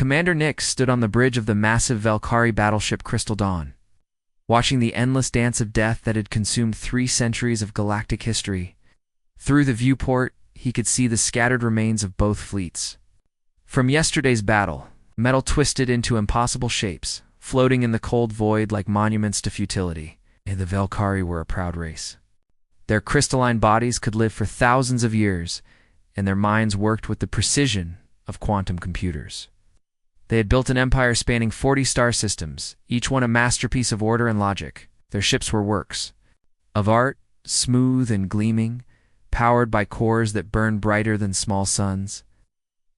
Commander Nix stood on the bridge of the massive Valkyrie battleship Crystal Dawn, watching the endless dance of death that had consumed 3 centuries of galactic history. Through the viewport, he could see the scattered remains of both fleets. From yesterday's battle, metal twisted into impossible shapes, floating in the cold void like monuments to futility. And the Valkyrie were a proud race. Their crystalline bodies could live for thousands of years, and their minds worked with the precision of quantum computers. They had built an empire spanning 40 star systems, each one a masterpiece of order and logic. Their ships were works of art, smooth and gleaming, powered by cores that burned brighter than small suns.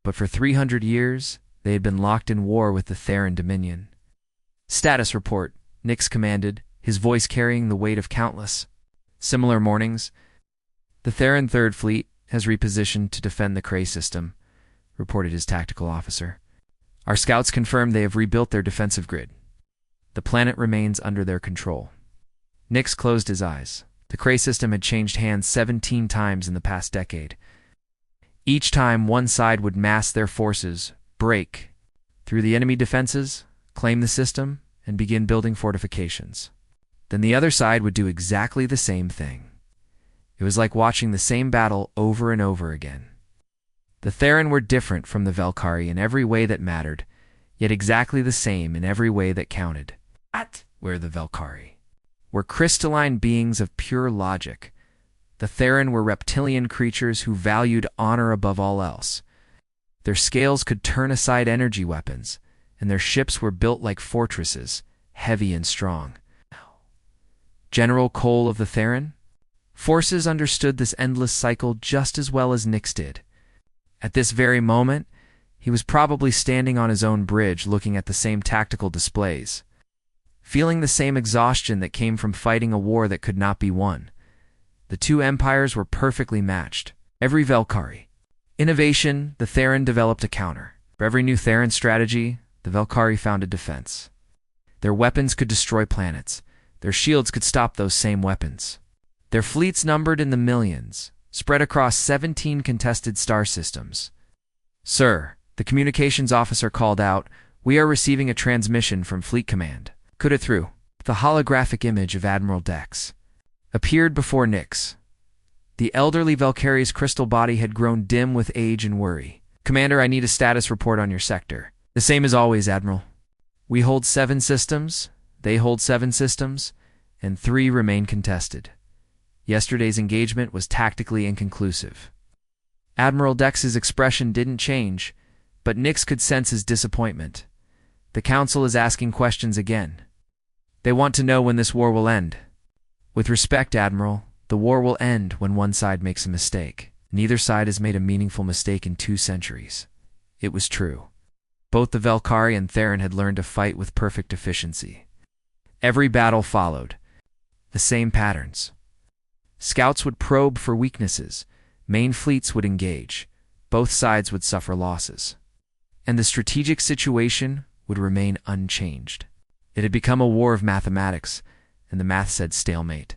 But for 300 years, they had been locked in war with the Theran Dominion. "Status report," Nix commanded, his voice carrying the weight of countless similar mornings. "The Theran Third Fleet has repositioned to defend the Cray system," reported his tactical officer. "Our scouts confirmed they have rebuilt their defensive grid. The planet remains under their control." Nix closed his eyes. The Cray system had changed hands 17 times in the past decade. Each time, one side would mass their forces, break through the enemy defenses, claim the system, and begin building fortifications. Then the other side would do exactly the same thing. It was like watching the same battle over and over again. The Theran were different from the Valkyrie in every way that mattered, yet exactly the same in every way that counted. Where the Valkyrie were crystalline beings of pure logic. The Theran were reptilian creatures who valued honor above all else. Their scales could turn aside energy weapons, and their ships were built like fortresses, heavy and strong. General Cole of the Theran? Forces understood this endless cycle just as well as Nix did. At this very moment, he was probably standing on his own bridge looking at the same tactical displays, feeling the same exhaustion that came from fighting a war that could not be won. The two empires were perfectly matched. Every Valkyrie innovation, the Theran developed a counter. For every new Theran strategy, the Valkyrie found a defense. Their weapons could destroy planets. Their shields could stop those same weapons. Their fleets numbered in the millions, spread across 17 contested star systems. "Sir," the communications officer called out, "we are receiving a transmission from Fleet Command." Put it through. The holographic image of Admiral Dex appeared before Nix. The elderly Valkyrie's crystal body had grown dim with age and worry. "Commander, I need a status report on your sector." "The same as always, Admiral. We hold 7 systems, they hold 7 systems, and 3 remain contested. Yesterday's engagement was tactically inconclusive." Admiral Dex's expression didn't change, but Nix could sense his disappointment. "The Council is asking questions again. They want to know when this war will end." "With respect, Admiral, the war will end when one side makes a mistake. Neither side has made a meaningful mistake in 2 centuries. It was true. Both the Valkyrie and Theran had learned to fight with perfect efficiency. Every battle followed the same patterns. Scouts would probe for weaknesses. Main fleets would engage. Both sides would suffer losses. And the strategic situation would remain unchanged. It had become a war of mathematics, and the math said stalemate.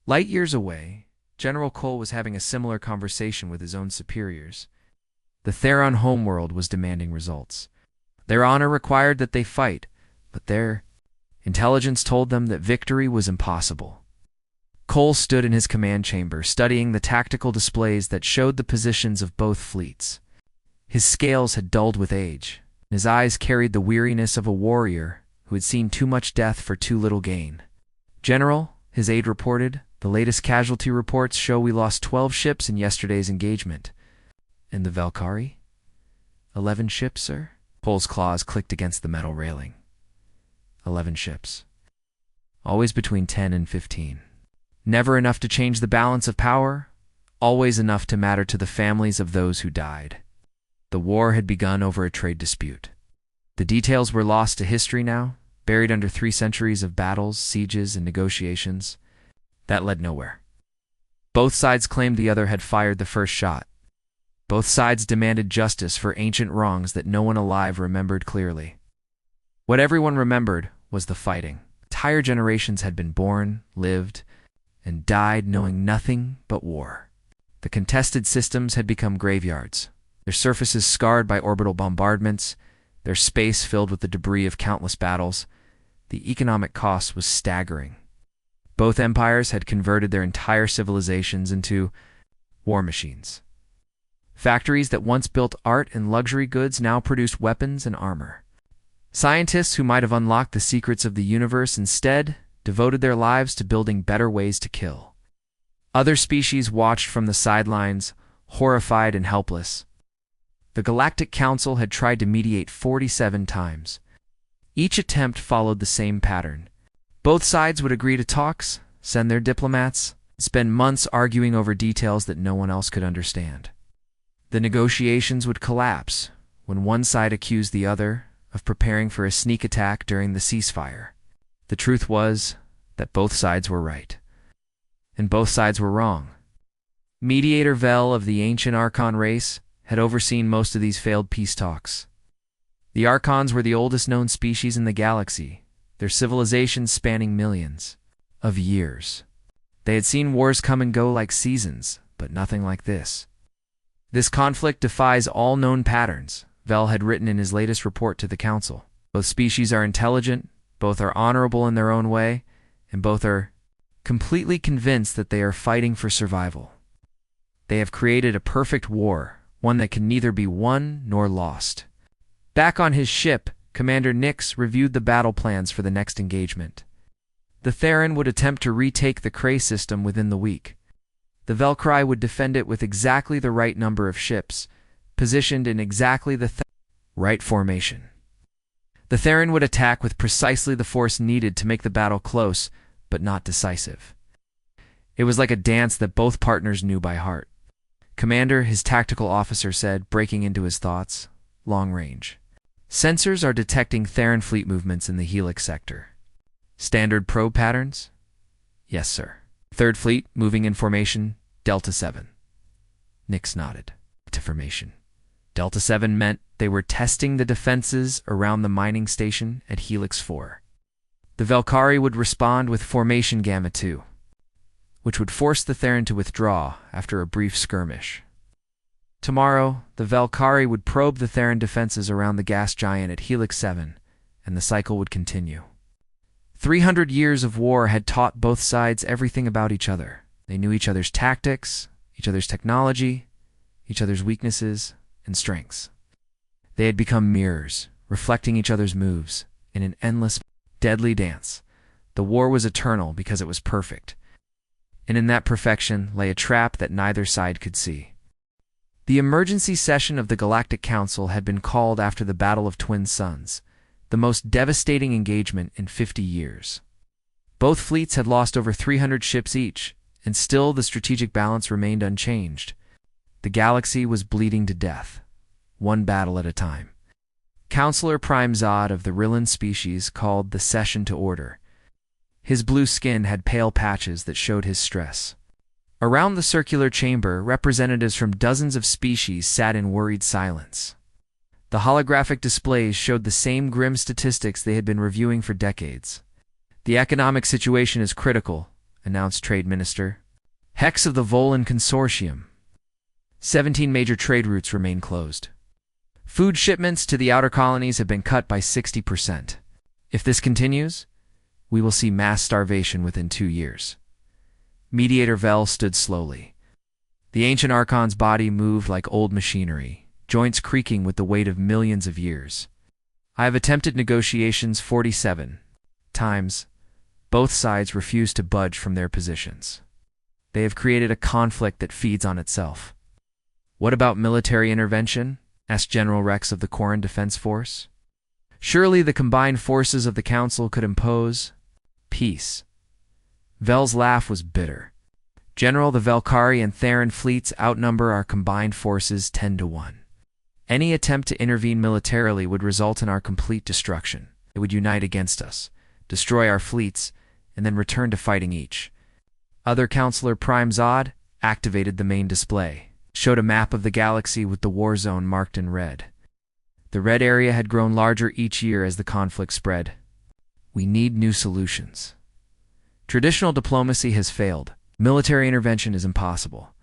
Light years away, General Cole was having a similar conversation with his own superiors. The Theran homeworld was demanding results. Their honor required that they fight, but their intelligence told them that victory was impossible. Cole stood in his command chamber, studying the tactical displays that showed the positions of both fleets. His scales had dulled with age, and his eyes carried the weariness of a warrior who had seen too much death for too little gain. "General," his aide reported, "the latest casualty reports show we lost 12 ships in yesterday's engagement." "And the Valkyrie?" 11 ships, sir." Cole's claws clicked against the metal railing. 11 ships. Always between 10 and 15. Never enough to change the balance of power, always enough to matter to the families of those who died. The war had begun over a trade dispute. The details were lost to history now, buried under 3 centuries of battles, sieges, and negotiations. That led nowhere. Both sides claimed the other had fired the first shot. Both sides demanded justice for ancient wrongs that no one alive remembered clearly. What everyone remembered was the fighting. Entire generations had been born, lived, and died knowing nothing but war. The contested systems had become graveyards, their surfaces scarred by orbital bombardments, their space filled with the debris of countless battles. The economic cost was staggering. Both empires had converted their entire civilizations into war machines. Factories that once built art and luxury goods now produced weapons and armor. Scientists who might have unlocked the secrets of the universe instead devoted their lives to building better ways to kill. Other species watched from the sidelines, horrified and helpless. The Galactic Council had tried to mediate 47 times. Each attempt followed the same pattern. Both sides would agree to talks, send their diplomats, spend months arguing over details that no one else could understand. The negotiations would collapse when one side accused the other of preparing for a sneak attack during the ceasefire. The truth was that both sides were right, and both sides were wrong. Mediator Vel of the ancient Archon race had overseen most of these failed peace talks. The Archons were the oldest known species in the galaxy, their civilizations spanning millions of years. They had seen wars come and go like seasons, but nothing like this. This conflict defies all known patterns, Vel had written in his latest report to the Council. Both species are intelligent, both are honorable in their own way, and both are completely convinced that they are fighting for survival. They have created a perfect war, one that can neither be won nor lost. Back on his ship, Commander Nix reviewed the battle plans for the next engagement. The Theron would attempt to retake the Cray system within the week. The Velcry would defend it with exactly the right number of ships, positioned in exactly the right formation. The Theron would attack with precisely the force needed to make the battle close, but not decisive. It was like a dance that both partners knew by heart. Commander, his tactical officer said, breaking into his thoughts, long range. Sensors are detecting Theron fleet movements in the Helix sector. Standard probe patterns? Yes, sir. Third Fleet, moving in formation, Delta 7. Nix nodded. To formation. Delta 7 meant they were testing the defenses around the mining station at Helix 4. The Velcari would respond with Formation Gamma 2, which would force the Theron to withdraw after a brief skirmish. Tomorrow, the Velcari would probe the Theron defenses around the gas giant at Helix 7, and the cycle would continue. 300 years of war had taught both sides everything about each other. They knew each other's tactics, each other's technology, each other's weaknesses and strengths. They had become mirrors, reflecting each other's moves in an endless, deadly dance. The war was eternal because it was perfect, and in that perfection lay a trap that neither side could see. The emergency session of the Galactic Council had been called after the Battle of Twin Suns, the most devastating engagement in 50 years. Both fleets had lost over 300 ships each, and still the strategic balance remained unchanged. The galaxy was bleeding to death, one battle at a time. Counselor Prime Zod of the Rillan species called the session to order. His blue skin had pale patches that showed his stress. Around the circular chamber, representatives from dozens of species sat in worried silence. The holographic displays showed the same grim statistics they had been reviewing for decades. The economic situation is critical, announced Trade Minister. Hex of the Volan Consortium. 17 major trade routes remain closed. Food shipments to the outer colonies have been cut by 60%. If this continues, we will see mass starvation within 2 years. Mediator Vel stood slowly. The ancient Archon's body moved like old machinery, joints creaking with the weight of millions of years. I have attempted negotiations 47 times. Both sides refuse to budge from their positions. They have created a conflict that feeds on itself. What about military intervention? Asked General Rex of the Quarren Defense Force. Surely the combined forces of the Council could impose peace. Vel's laugh was bitter. General, the Velcari and Theron fleets outnumber our combined forces 10-1. Any attempt to intervene militarily would result in our complete destruction. It would unite against us, destroy our fleets, and then return to fighting each. Other Counselor Prime Zod activated the main display, showed a map of the galaxy with the war zone marked in red. The red area had grown larger each year as the conflict spread. We need new solutions. Traditional diplomacy has failed. Military intervention is impossible.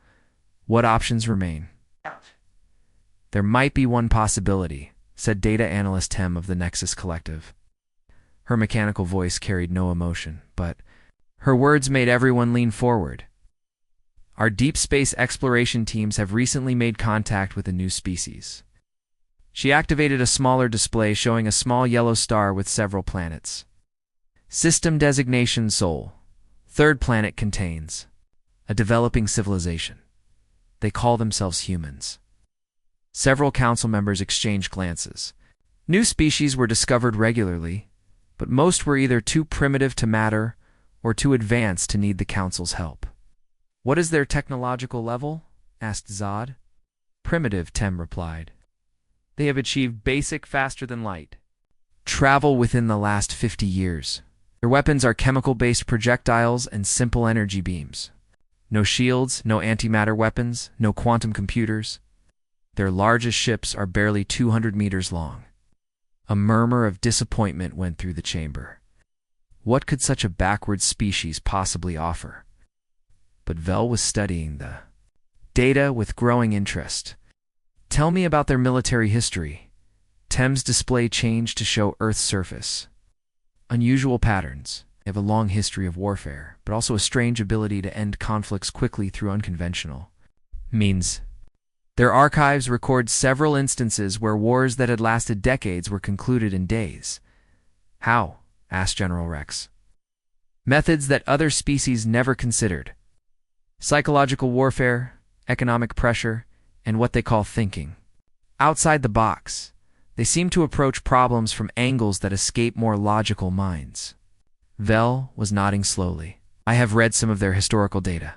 What options remain? There might be one possibility, said data analyst Tem of the Nexus Collective. Her mechanical voice carried no emotion, but her words made everyone lean forward. Our deep space exploration teams have recently made contact with a new species. She activated a smaller display showing a small yellow star with several planets. System designation Sol. Third planet contains a developing civilization. They call themselves humans. Several council members exchanged glances. New species were discovered regularly, but most were either too primitive to matter or too advanced to need the council's help. What is their technological level? Asked Zod. Primitive, Tem replied. They have achieved basic faster than light travel within the last 50 years. Their weapons are chemical-based projectiles and simple energy beams. No shields, no antimatter weapons, no quantum computers. Their largest ships are barely 200 meters long. A murmur of disappointment went through the chamber. What could such a backward species possibly offer? But Vel was studying the data with growing interest. Tell me about their military history. Tem's display changed to show Earth's surface. Unusual patterns. They have a long history of warfare, but also a strange ability to end conflicts quickly through unconventional means. Their archives record several instances where wars that had lasted decades were concluded in days. How? Asked General Rex. Methods that other species never considered. Psychological warfare, economic pressure, and what they call thinking. Outside the box, they seem to approach problems from angles that escape more logical minds. Vel was nodding slowly. I have read some of their historical data.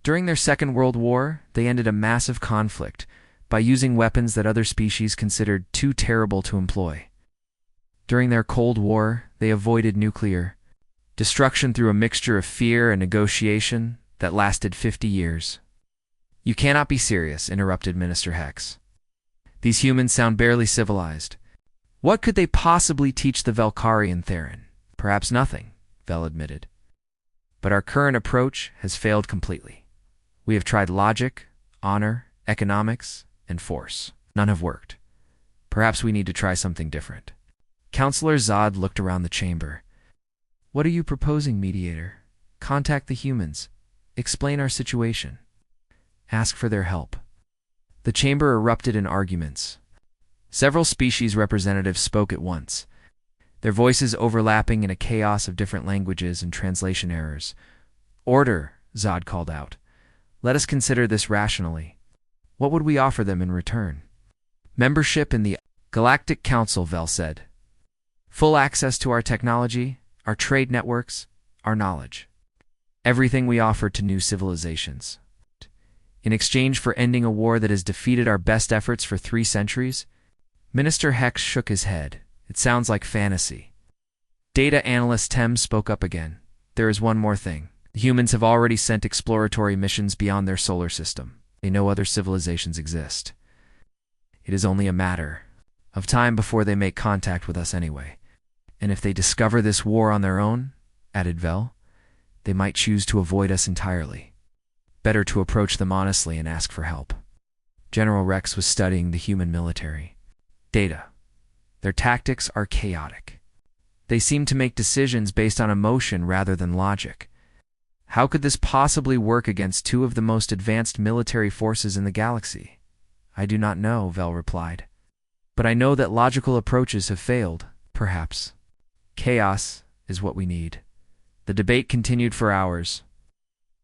During their Second World War, they ended a massive conflict by using weapons that other species considered too terrible to employ. During their Cold War, they avoided nuclear destruction through a mixture of fear and negotiation that lasted 50 years. You cannot be serious, interrupted Minister Hex. These humans sound barely civilized. What could they possibly teach the Velkarian Theron? Perhaps nothing, Vel admitted. But our current approach has failed completely. We have tried logic, honor, economics, and force. None have worked. Perhaps we need to try something different. Counselor Zod looked around the chamber. What are you proposing, Mediator? Contact the humans. Explain our situation. Ask for their help. The chamber erupted in arguments. Several species representatives spoke at once, their voices overlapping in a chaos of different languages and translation errors. Order, Zod called out. Let us consider this rationally. What would we offer them in return? Membership in the Galactic Council, Vel said. Full access to our technology, our trade networks, our knowledge. Everything we offer to new civilizations. In exchange for ending a war that has defeated our best efforts for 3 centuries? Minister Hex shook his head. It sounds like fantasy. Data analyst Tem spoke up again. There is one more thing. The humans have already sent exploratory missions beyond their solar system. They know other civilizations exist. It is only a matter of time before they make contact with us anyway. And if they discover this war on their own, added Vel, they might choose to avoid us entirely. Better to approach them honestly and ask for help. General Rex was studying the human military. Data. Their tactics are chaotic. They seem to make decisions based on emotion rather than logic. How could this possibly work against 2 of the most advanced military forces in the galaxy? I do not know, Vel replied. But I know that logical approaches have failed, perhaps. Chaos is what we need. The debate continued for hours.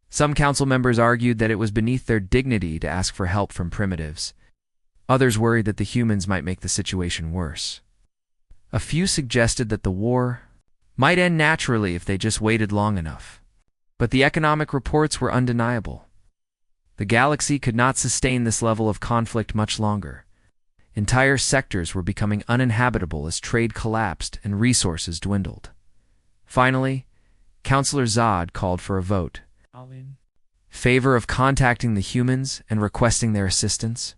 Some council members argued that it was beneath their dignity to ask for help from primitives. Others worried that the humans might make the situation worse. A few suggested that the war might end naturally if they just waited long enough. But the economic reports were undeniable. The galaxy could not sustain this level of conflict much longer. Entire sectors were becoming uninhabitable as trade collapsed and resources dwindled. Finally, Counselor Zod called for a vote. Favor of contacting the humans and requesting their assistance?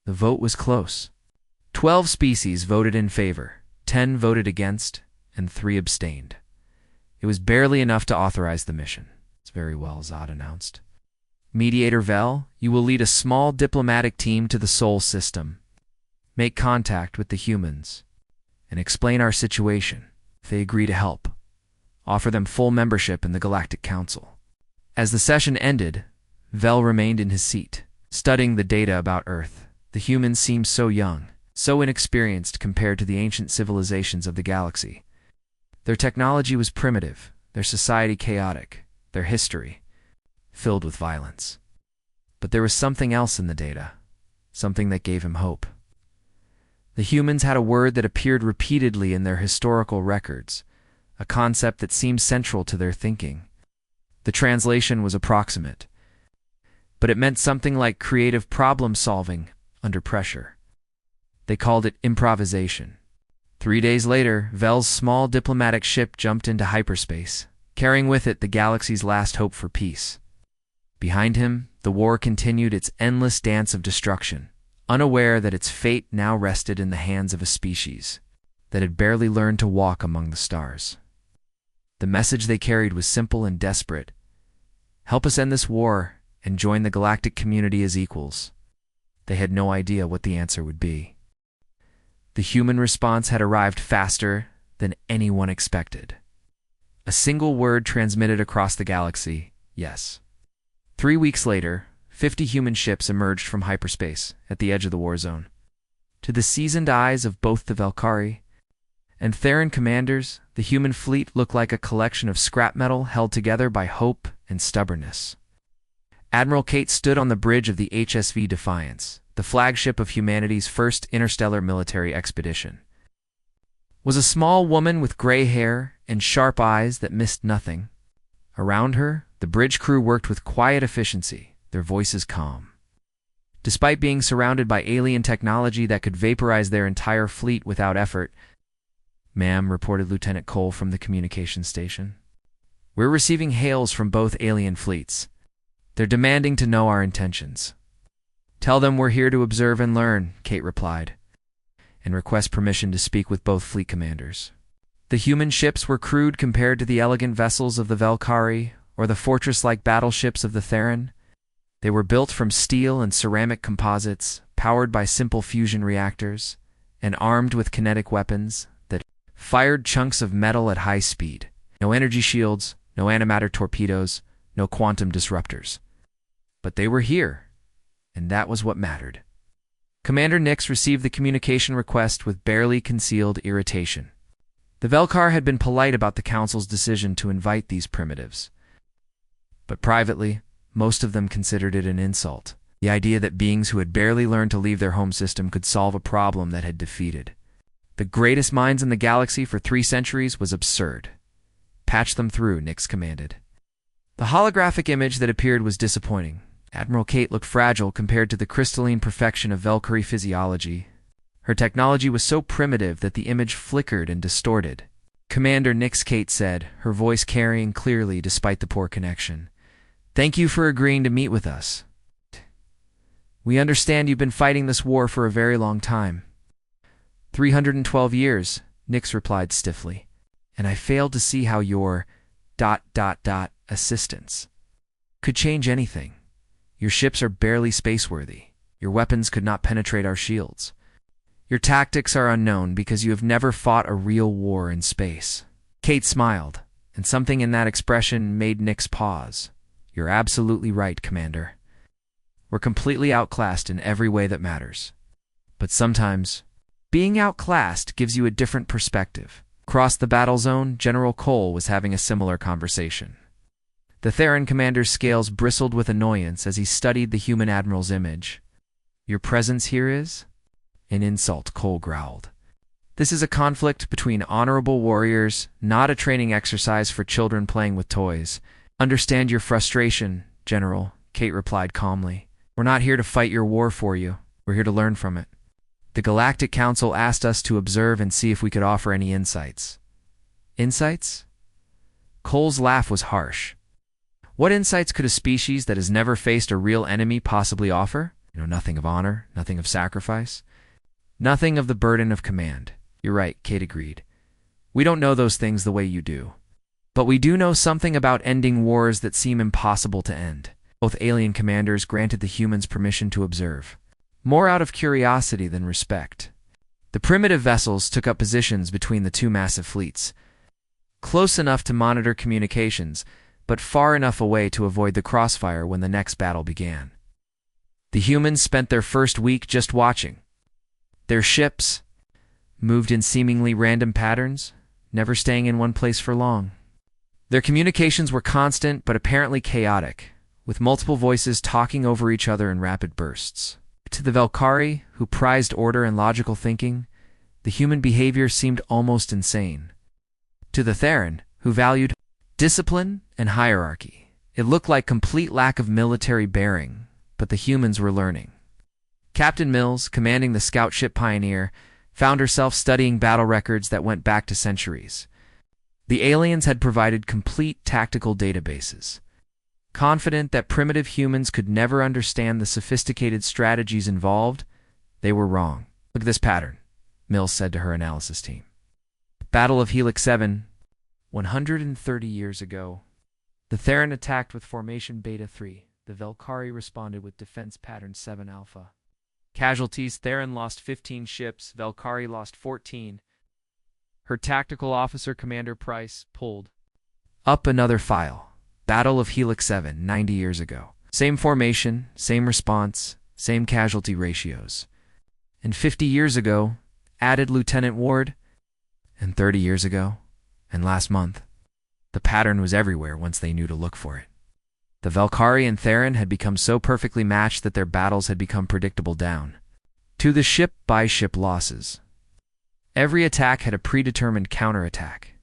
The vote was close. 12 species voted in favor, 10 voted against, and 3 abstained. It was barely enough to authorize the mission. It's very well, Zod announced. Mediator Vel, you will lead a small diplomatic team to the Sol system. make contact with the humans, and explain our situation. If they agree to help, offer them full membership in the Galactic Council. As the session ended, Vel remained in his seat, studying the data about Earth. The humans seemed so young, so inexperienced compared to the ancient civilizations of the galaxy. Their technology was primitive, their society chaotic, their history filled with violence. But there was something else in the data, something that gave him hope. The humans had a word that appeared repeatedly in their historical records, a concept that seemed central to their thinking. The translation was approximate, but it meant something like creative problem-solving under pressure. They called it improvisation. 3 days later, Vel's small diplomatic ship jumped into hyperspace, carrying with it the galaxy's last hope for peace. Behind him, the war continued its endless dance of destruction, unaware that its fate now rested in the hands of a species that had barely learned to walk among the stars. The message they carried was simple and desperate. Help us end this war and join the galactic community as equals. They had no idea what the answer would be. The human response had arrived faster than anyone expected. A single word transmitted across the galaxy: yes. 3 weeks later, 50 human ships emerged from hyperspace at the edge of the war zone. To the seasoned eyes of both the Valkyrie and Theran commanders, the human fleet looked like a collection of scrap metal held together by hope and stubbornness. Admiral Kate stood on the bridge of the HSV Defiance, the flagship of humanity's first interstellar military expedition. Was a small woman with gray hair and sharp eyes that missed nothing. Around her, the bridge crew worked with quiet efficiency, their voices calm. Despite being surrounded by alien technology that could vaporize their entire fleet without effort, "Ma'am," reported Lieutenant Cole from the communication station, "we're receiving hails from both alien fleets. They're demanding to know our intentions." "Tell them we're here to observe and learn," Kate replied, "and request permission to speak with both fleet commanders." The human ships were crude compared to the elegant vessels of the Valkyrie or the fortress-like battleships of the Theran. They were built from steel and ceramic composites, powered by simple fusion reactors, and armed with kinetic weapons that fired chunks of metal at high speed. No energy shields, no antimatter torpedoes, no quantum disruptors. But they were here, and that was what mattered. Commander Nix received the communication request with barely concealed irritation. The Velkar had been polite about the Council's decision to invite these primitives. But privately, most of them considered it an insult. The idea that beings who had barely learned to leave their home system could solve a problem that had defeated the greatest minds in the galaxy for 3 centuries was absurd. "Patch them through," Nix commanded. The holographic image that appeared was disappointing. Admiral Kate looked fragile compared to the crystalline perfection of Valkyrie physiology. Her technology was so primitive that the image flickered and distorted. "Commander Nix," Kate said, her voice carrying clearly despite the poor connection, "thank you for agreeing to meet with us. We understand you've been fighting this war for a very long time." 312 years, Nix replied stiffly, "and I failed to see how your ... assistance could change anything. Your ships are barely spaceworthy. Your weapons could not penetrate our shields. Your tactics are unknown because you have never fought a real war in space." Kate smiled, and something in that expression made Nix pause. "You're absolutely right, Commander. We're completely outclassed in every way that matters. But sometimes, being outclassed gives you a different perspective." Across the battle zone, General Cole was having a similar conversation. The Theran commander's scales bristled with annoyance as he studied the human admiral's image. "Your presence here is an insult," Cole growled. "This is a conflict between honorable warriors, not a training exercise for children playing with toys." "Understand your frustration, General," Kate replied calmly. "We're not here to fight your war for you. We're here to learn from it. The Galactic Council asked us to observe and see if we could offer any insights." "Insights?" Cole's laugh was harsh. "What insights could a species that has never faced a real enemy possibly offer? Nothing of honor, nothing of sacrifice, nothing of the burden of command." "You're right," Kate agreed. "We don't know those things the way you do. But we do know something about ending wars that seem impossible to end." Both alien commanders granted the humans permission to observe. more out of curiosity than respect. The primitive vessels took up positions between the two massive fleets, close enough to monitor communications, but far enough away to avoid the crossfire when the next battle began. The humans spent their first week just watching. Their ships moved in seemingly random patterns, never staying in one place for long. Their communications were constant but apparently chaotic, with multiple voices talking over each other in rapid bursts. To the Valkyrie, who prized order and logical thinking, the human behavior seemed almost insane. To the Theron, who valued discipline and hierarchy, it looked like complete lack of military bearing, but the humans were learning. Captain Mills, commanding the scout ship Pioneer, found herself studying battle records that went back to centuries. The aliens had provided complete tactical databases. Confident that primitive humans could never understand the sophisticated strategies involved, they were wrong. "Look at this pattern," Mills said to her analysis team. Battle of Helix 7, 130 years ago. The Theron attacked with formation Beta 3. The Valkyrie responded with defense pattern 7 Alpha. Casualties: Theron lost 15 ships, Valkyrie lost 14. Her tactical officer, Commander Price, pulled up another file. Battle of Helix 7, 90 years ago. Same formation, same response, same casualty ratios. And 50 years ago, added Lieutenant Ward. And 30 years ago, and last month. The pattern was everywhere once they knew to look for it. The Valkyrie and Theron had become so perfectly matched that their battles had become predictable down to the ship-by-ship losses. Every attack had a predetermined counterattack.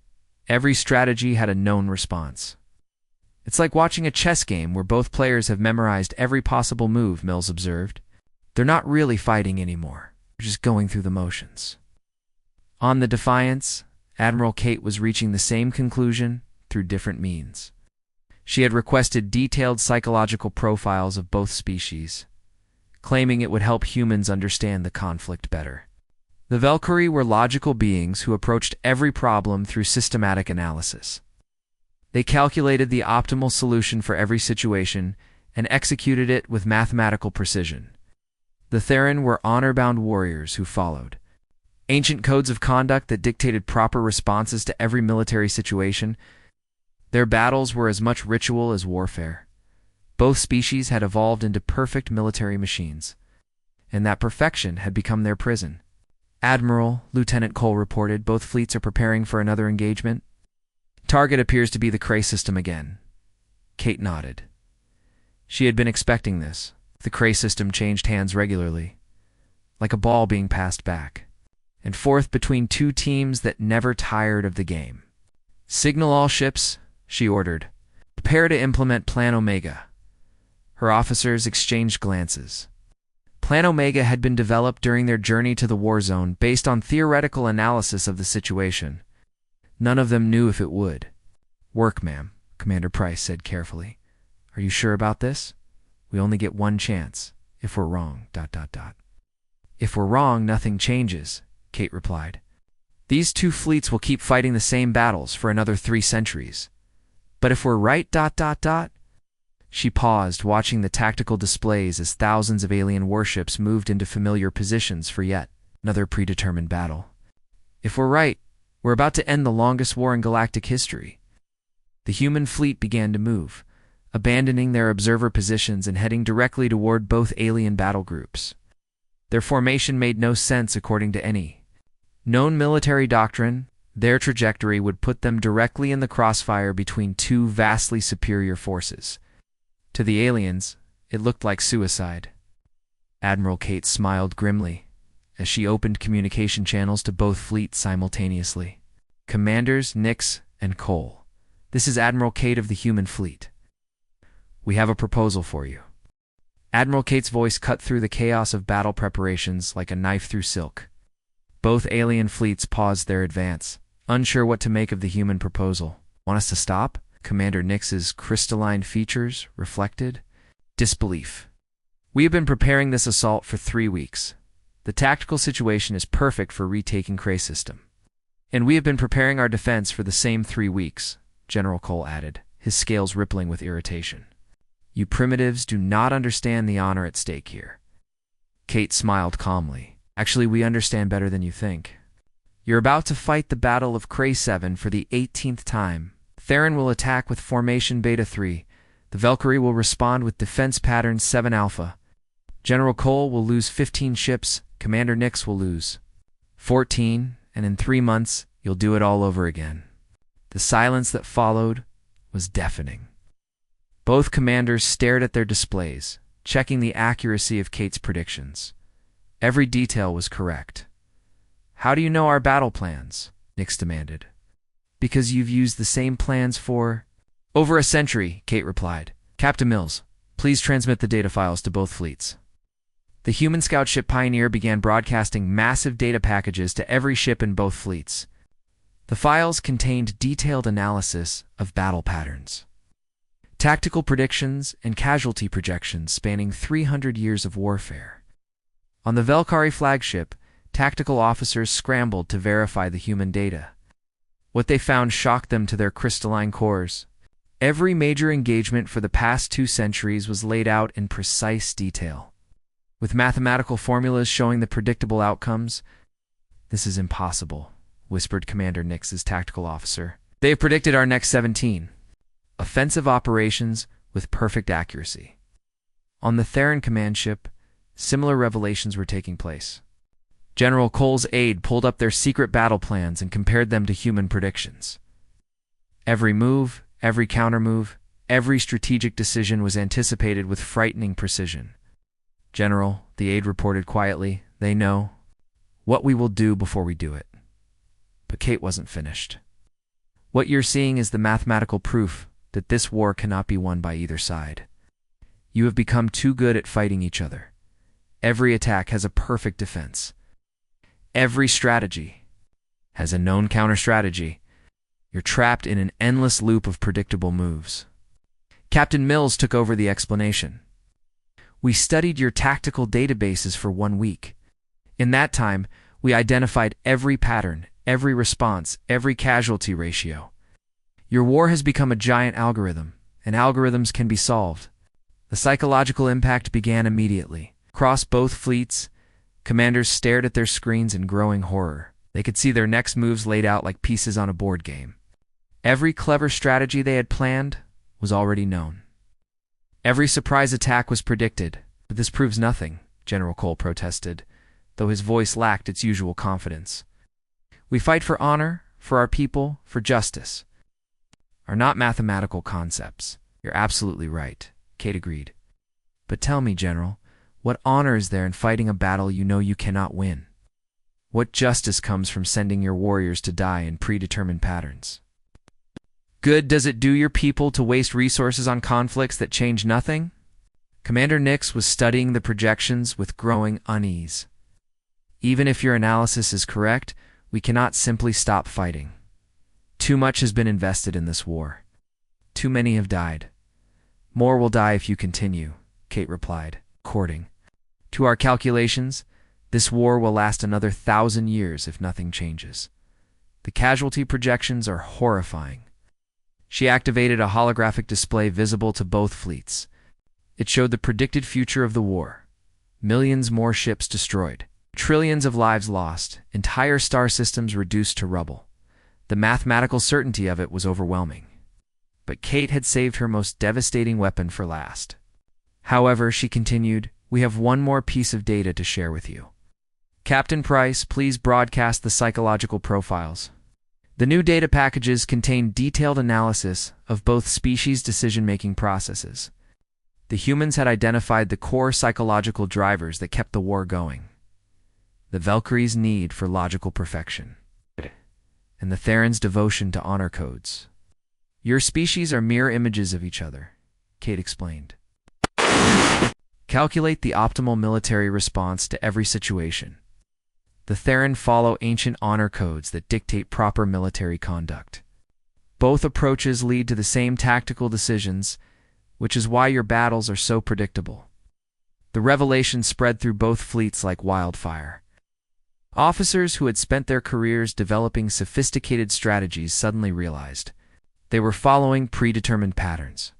Every strategy had a known response. "It's like watching a chess game where both players have memorized every possible move," Mills observed. "They're not really fighting anymore. They're just going through the motions." On the Defiance, Admiral Kate was reaching the same conclusion through different means. She had requested detailed psychological profiles of both species, claiming it would help humans understand the conflict better. The Valkyrie were logical beings who approached every problem through systematic analysis. They calculated the optimal solution for every situation and executed it with mathematical precision. The Theron were honor-bound warriors who followed ancient codes of conduct that dictated proper responses to every military situation. Their battles were as much ritual as warfare. Both species had evolved into perfect military machines, and that perfection had become their prison. "Admiral," Lieutenant Cole reported, "both fleets are preparing for another engagement. Target appears to be the Cray system again." Kate nodded. She had been expecting this. The Cray system changed hands regularly, like a ball being passed back and forth between two teams that never tired of the game. "Signal all ships," she ordered. "Prepare to implement Plan Omega." Her officers exchanged glances. Plan Omega had been developed during their journey to the war zone based on theoretical analysis of the situation. None of them knew if it would work, ma'am, Commander Price said carefully. "Are you sure about this? We only get one chance. If we're wrong, ... If we're wrong, nothing changes," Kate replied. "These two fleets will keep fighting the same battles for another 3 centuries. But if we're right, ... She paused, watching the tactical displays as thousands of alien warships moved into familiar positions for yet another predetermined battle. "If we're right, we're about to end the longest war in galactic history." The human fleet began to move, abandoning their observer positions and heading directly toward both alien battle groups. Their formation made no sense according to any known military doctrine. Their trajectory would put them directly in the crossfire between two vastly superior forces. To the aliens, it looked like suicide. Admiral Kate smiled grimly as she opened communication channels to both fleets simultaneously. "Commanders Nix and Cole, this is Admiral Kate of the human fleet. We have a proposal for you." Admiral Kate's voice cut through the chaos of battle preparations like a knife through silk. Both alien fleets paused their advance, unsure what to make of the human proposal. "Want us to stop?" Commander Nix's crystalline features reflected disbelief. "We have been preparing this assault for 3 weeks. The tactical situation is perfect for retaking Cray system. And we have been preparing our defense for the same 3 weeks, General Cole added, his scales rippling with irritation. "You primitives do not understand the honor at stake here. Kate smiled calmly. Actually, we understand better than you think. You're about to fight the Battle of Cray 7 for the 18th time. Theron will attack with Formation Beta 3. The Valkyrie will respond with Defense Pattern 7 Alpha. General Cole will lose 15 ships. Commander Nix will lose 14, and in 3 months, you'll do it all over again. The silence that followed was deafening. Both commanders stared at their displays, checking the accuracy of Kate's predictions. Every detail was correct. How do you know our battle plans? Nix demanded. Because you've used the same plans for over a century, Kate replied. Captain Mills, please transmit the data files to both fleets. The human scout ship Pioneer began broadcasting massive data packages to every ship in both fleets. The files contained detailed analysis of battle patterns, tactical predictions, and casualty projections spanning 300 years of warfare. On the Valkyrie flagship, tactical officers scrambled to verify the human data. What they found shocked them to their crystalline cores. Every major engagement for the past 2 centuries was laid out in precise detail, with mathematical formulas showing the predictable outcomes. This is impossible, whispered Commander Nix's tactical officer. They have predicted our next 17 offensive operations with perfect accuracy. On the Theron command ship, similar revelations were taking place. General Cole's aide pulled up their secret battle plans and compared them to human predictions. Every move, every countermove, every strategic decision was anticipated with frightening precision. General, the aide reported quietly, they know what we will do before we do it. But Kate wasn't finished. What you're seeing is the mathematical proof that this war cannot be won by either side. You have become too good at fighting each other. Every attack has a perfect defense. Every strategy has a known counter-strategy. You're trapped in an endless loop of predictable moves. Captain Mills took over the explanation. We studied your tactical databases for 1 week. In that time, we identified every pattern, every response, every casualty ratio. Your war has become a giant algorithm, and algorithms can be solved. The psychological impact began immediately. Across both fleets, commanders stared at their screens in growing horror. They could see their next moves laid out like pieces on a board game. Every clever strategy they had planned was already known. Every surprise attack was predicted, but this proves nothing, General Cole protested, though his voice lacked its usual confidence. We fight for honor, for our people, for justice. Are not mathematical concepts. You're absolutely right, Kate agreed. But tell me, General, what honor is there in fighting a battle you know you cannot win? What justice comes from sending your warriors to die in predetermined patterns? Good does it do your people to waste resources on conflicts that change nothing? Commander Nix was studying the projections with growing unease. Even if your analysis is correct, we cannot simply stop fighting. Too much has been invested in this war. Too many have died. More will die if you continue, Kate replied, courting. To our calculations, this war will last another 1,000 years if nothing changes. The casualty projections are horrifying. She activated a holographic display visible to both fleets. It showed the predicted future of the war. Millions more ships destroyed. Trillions of lives lost. Entire star systems reduced to rubble. The mathematical certainty of it was overwhelming. But Kate had saved her most devastating weapon for last. However, she continued, we have one more piece of data to share with you. Captain Price, please broadcast the psychological profiles. The new data packages contain detailed analysis of both species' decision-making processes. The humans had identified the core psychological drivers that kept the war going. The Valkyrie's need for logical perfection, and the Theron's devotion to honor codes. Your species are mirror images of each other, Kate explained. Calculate the optimal military response to every situation. The Theron follow ancient honor codes that dictate proper military conduct. Both approaches lead to the same tactical decisions, which is why your battles are so predictable. The revelation spread through both fleets like wildfire. Officers who had spent their careers developing sophisticated strategies suddenly realized they were following predetermined patterns.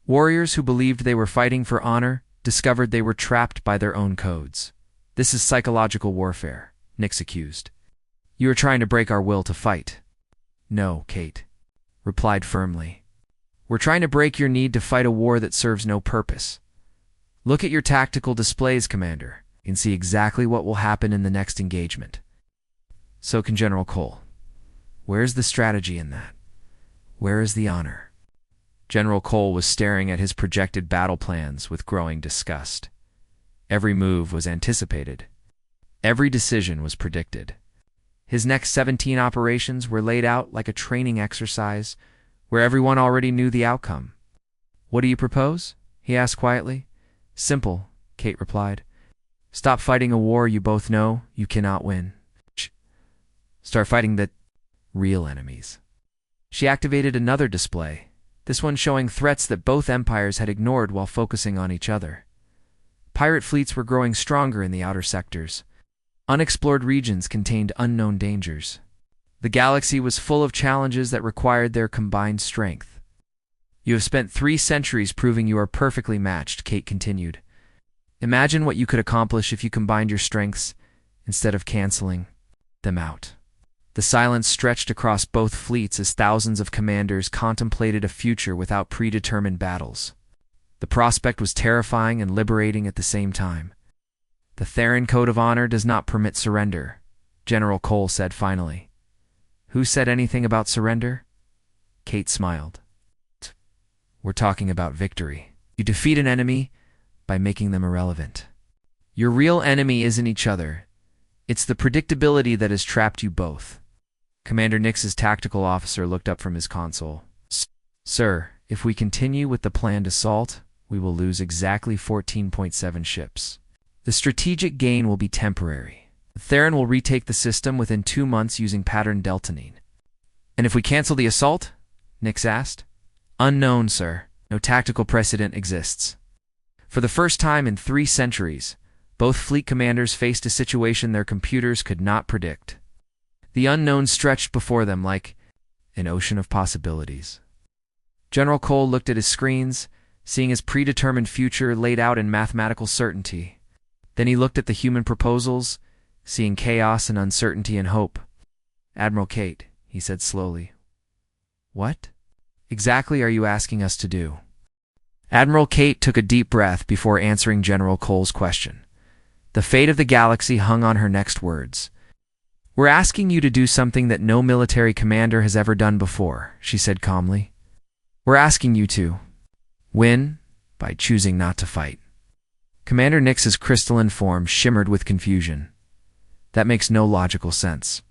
Warriors who believed they were fighting for honor discovered they were trapped by their own codes. "This is psychological warfare," Nix accused. "You are trying to break our will to fight." "No," Kate replied firmly. "We're trying to break your need to fight a war that serves no purpose. Look at your tactical displays, Commander, and see exactly what will happen in the next engagement." "So can General Cole. Where's the strategy in that? Where is the honor?" General Cole was staring at his projected battle plans with growing disgust. Every move was anticipated. Every decision was predicted. His next 17 operations were laid out like a training exercise where everyone already knew the outcome. "What do you propose?" he asked quietly. "Simple," Kate replied. "Stop fighting a war you both know you cannot win. Start fighting the real enemies." She activated another display, this one showing threats that both empires had ignored while focusing on each other. Pirate fleets were growing stronger in the outer sectors. Unexplored regions contained unknown dangers. The galaxy was full of challenges that required their combined strength. "You have spent 3 centuries proving you are perfectly matched," Kate continued. "Imagine what you could accomplish if you combined your strengths instead of canceling them out." The silence stretched across both fleets as thousands of commanders contemplated a future without predetermined battles. The prospect was terrifying and liberating at the same time. "The Theran Code of Honor does not permit surrender," General Cole said finally. "Who said anything about surrender?" Kate smiled. "We're talking about victory. You defeat an enemy by making them irrelevant. Your real enemy isn't each other. It's the predictability that has trapped you both." Commander Nix's tactical officer looked up from his console. "Sir, if we continue with the planned assault, we will lose exactly 14.7 ships. The strategic gain will be temporary. The Theran will retake the system within 2 months using pattern deltanine." "And if we cancel the assault?" Nix asked. "Unknown, sir. No tactical precedent exists." For the first time in 3 centuries, both fleet commanders faced a situation their computers could not predict. The unknown stretched before them like an ocean of possibilities. General Cole looked at his screens, seeing his predetermined future laid out in mathematical certainty. Then he looked at the human proposals, seeing chaos and uncertainty and hope. "Admiral Kate," he said slowly. "What exactly are you asking us to do?" Admiral Kate took a deep breath before answering General Cole's question. The fate of the galaxy hung on her next words. "We're asking you to do something that no military commander has ever done before," she said calmly. "We're asking you to win by choosing not to fight." Commander Nix's crystalline form shimmered with confusion. "That makes no logical sense.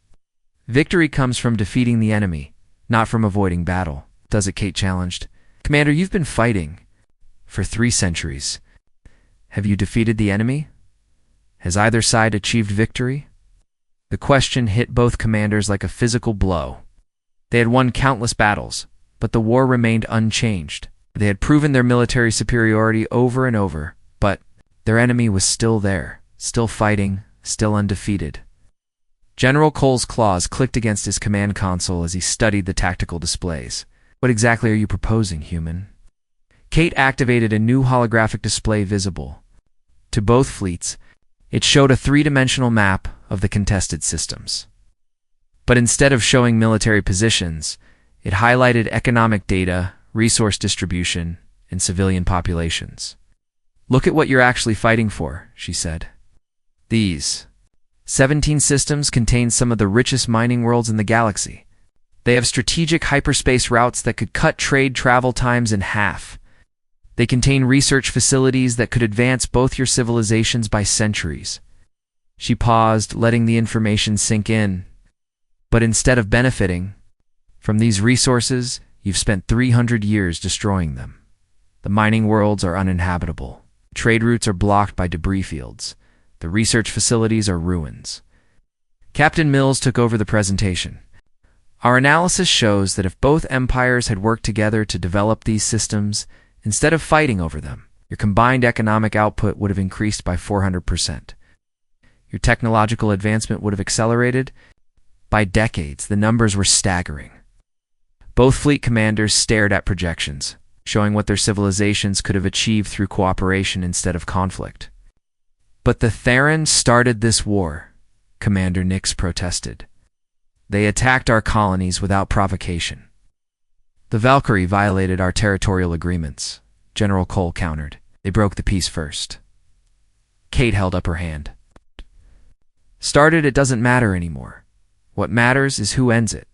Victory comes from defeating the enemy, not from avoiding battle, does it?" Kate challenged. "Commander, you've been fighting for 3 centuries. Have you defeated the enemy? Has either side achieved victory?" The question hit both commanders like a physical blow. They had won countless battles, but the war remained unchanged. They had proven their military superiority over and over, but their enemy was still there, still fighting, still undefeated. General Cole's claws clicked against his command console as he studied the tactical displays. "What exactly are you proposing, human?" Kate activated a new holographic display visible to both fleets. It showed a 3-dimensional map of the contested systems. But instead of showing military positions, it highlighted economic data, resource distribution, and civilian populations. "Look at what you're actually fighting for," she said. "These 17 systems contain some of the richest mining worlds in the galaxy. They have strategic hyperspace routes that could cut trade travel times in half. They contain research facilities that could advance both your civilizations by centuries." She paused, letting the information sink in. "But instead of benefiting from these resources, you've spent 300 years destroying them. The mining worlds are uninhabitable. Trade routes are blocked by debris fields. The research facilities are ruins." Captain Mills took over the presentation. "Our analysis shows that if both empires had worked together to develop these systems, instead of fighting over them, your combined economic output would have increased by 400%. Your technological advancement would have accelerated by decades." The numbers were staggering. Both fleet commanders stared at projections, showing what their civilizations could have achieved through cooperation instead of conflict. But the Theron started this war, Commander Nix protested. They attacked our colonies without provocation. The Valkyrie violated our territorial agreements, General Cole countered. They broke the peace first. Kate held up her hand. Started, it doesn't matter anymore. What matters is who ends it.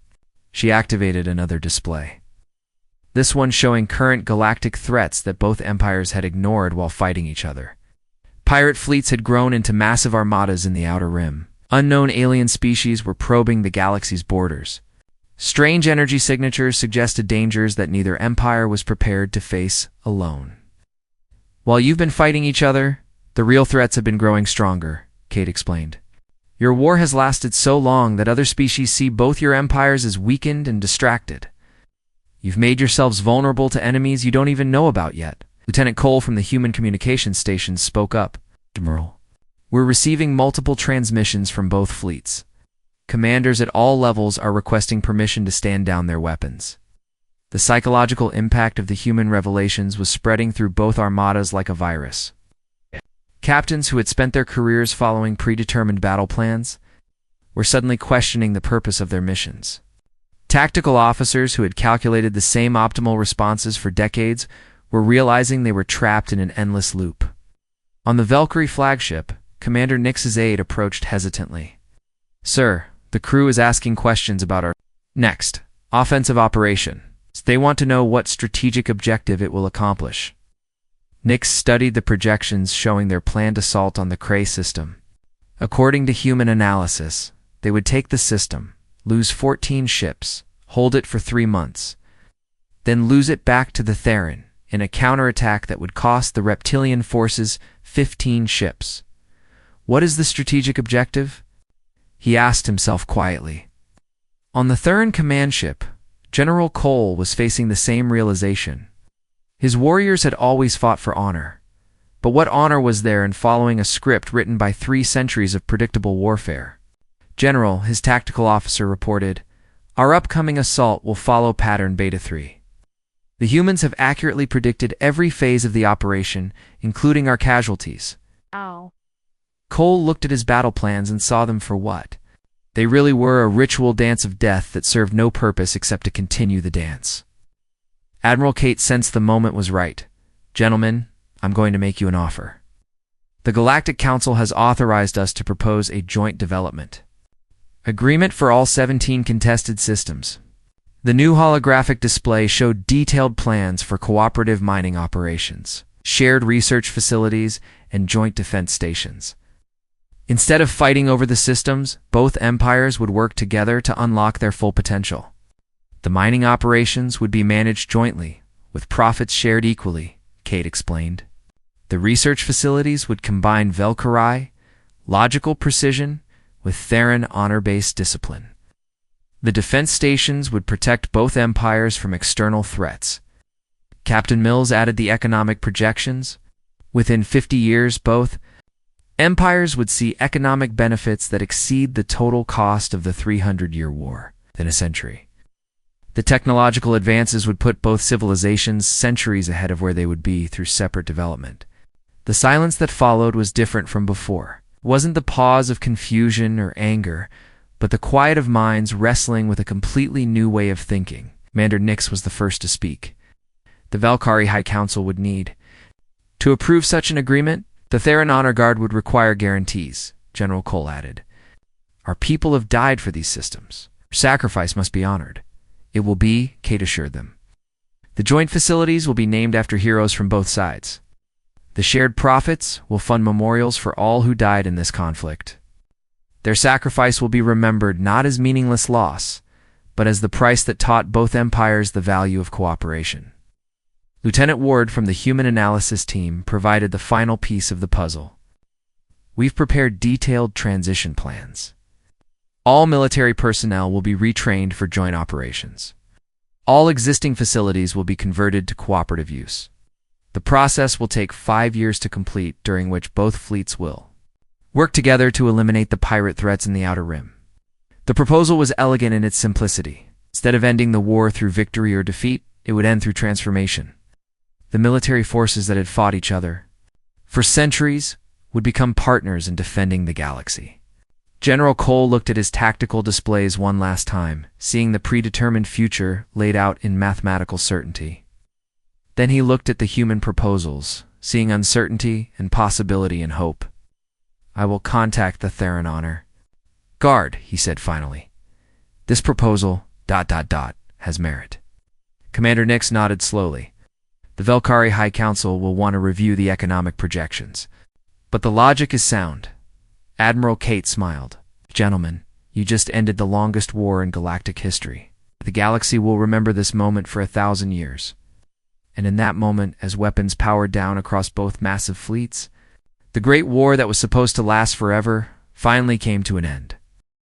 She activated another display. This one showing current galactic threats that both empires had ignored while fighting each other. Pirate fleets had grown into massive armadas in the Outer Rim. Unknown alien species were probing the galaxy's borders. Strange energy signatures suggested dangers that neither empire was prepared to face alone. While you've been fighting each other, the real threats have been growing stronger, Kate explained. Your war has lasted so long that other species see both your empires as weakened and distracted. You've made yourselves vulnerable to enemies you don't even know about yet. Lieutenant Cole from the Human Communications Station spoke up. Admiral, we're receiving multiple transmissions from both fleets. Commanders at all levels are requesting permission to stand down their weapons. The psychological impact of the human revelations was spreading through both armadas like a virus. Captains who had spent their careers following predetermined battle plans were suddenly questioning the purpose of their missions. Tactical officers who had calculated the same optimal responses for decades were realizing they were trapped in an endless loop. On the Valkyrie flagship, Commander Nix's aide approached hesitantly. Sir, the crew is asking questions about our next offensive operation. They want to know what strategic objective it will accomplish. Nix studied the projections showing their planned assault on the Cray system. According to human analysis, they would take the system, lose 14 ships, hold it for 3 months, then lose it back to the Theron in a counterattack that would cost the reptilian forces 15 ships. What is the strategic objective? He asked himself quietly. On the Theron command ship, General Cole was facing the same realization. His warriors had always fought for honor. But what honor was there in following a script written by 3 centuries of predictable warfare? General, his tactical officer reported, our upcoming assault will follow pattern Beta 3. The humans have accurately predicted every phase of the operation, including our casualties. Oh. Cole looked at his battle plans and saw them for what? They really were a ritual dance of death that served no purpose except to continue the dance. Admiral Kate sensed the moment was right. Gentlemen, I'm going to make you an offer. The Galactic Council has authorized us to propose a joint development agreement for all 17 contested systems. The new holographic display showed detailed plans for cooperative mining operations, shared research facilities, and joint defense stations. Instead of fighting over the systems, both empires would work together to unlock their full potential. The mining operations would be managed jointly, with profits shared equally, Kate explained. The research facilities would combine Valkyrie, logical precision, with Theron honor-based discipline. The defense stations would protect both empires from external threats. Captain Mills added the economic projections. Within 50 years, both empires would see economic benefits that exceed the total cost of the 300-year war in a century. The technological advances would put both civilizations centuries ahead of where they would be through separate development. The silence that followed was different from before. It wasn't the pause of confusion or anger, but the quiet of minds wrestling with a completely new way of thinking. Commander Nix was the first to speak. The Valkyrie High Council would need. To approve such an agreement, the Theron Honor Guard would require guarantees, General Cole added. Our people have died for these systems. Sacrifice must be honored. It will be, Kate assured them. The joint facilities will be named after heroes from both sides. The shared profits will fund memorials for all who died in this conflict. Their sacrifice will be remembered not as meaningless loss, but as the price that taught both empires the value of cooperation. Lieutenant Ward from the Human Analysis Team provided the final piece of the puzzle. We've prepared detailed transition plans. All military personnel will be retrained for joint operations. All existing facilities will be converted to cooperative use. The process will take 5 years to complete, during which both fleets will work together to eliminate the pirate threats in the Outer Rim. The proposal was elegant in its simplicity. Instead of ending the war through victory or defeat, it would end through transformation. The military forces that had fought each other for centuries would become partners in defending the galaxy. General Cole looked at his tactical displays one last time, seeing the predetermined future laid out in mathematical certainty. Then he looked at the human proposals, seeing uncertainty and possibility and hope. "I will contact the Theron Honor Guard," he said finally. "This proposal, has merit." Commander Nix nodded slowly. "The Velkari High Council will want to review the economic projections. But the logic is sound." Admiral Kate smiled. "Gentlemen, you just ended the longest war in galactic history. The galaxy will remember this moment for 1,000 years. And in that moment, as weapons powered down across both massive fleets, the great war that was supposed to last forever finally came to an end."